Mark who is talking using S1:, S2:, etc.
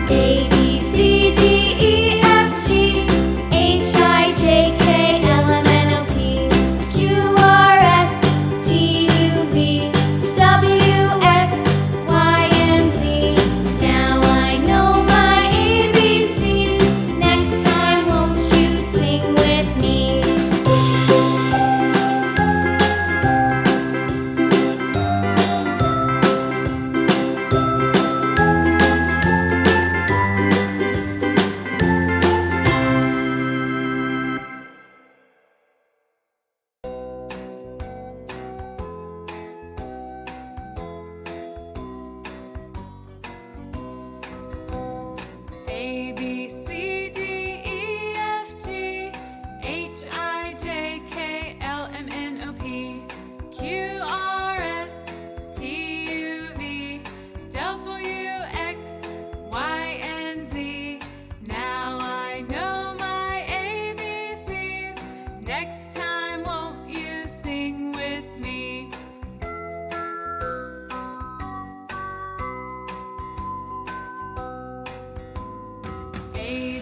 S1: A, B, C, D, E, F, G, H, I, J, K, L, M, N, O, P, Q, R, S, T, U, V, W, X, Y, and Z. Now I know my ABCs. Next time, won't you sing with me?
S2: A, B, C, D, E, F, G, H, I, J, K, L, M, N, O, P, Q, R, S, T, U, V, W, X, Y, and Z. Now I know my ABCs. Next time, won't you sing with me? A,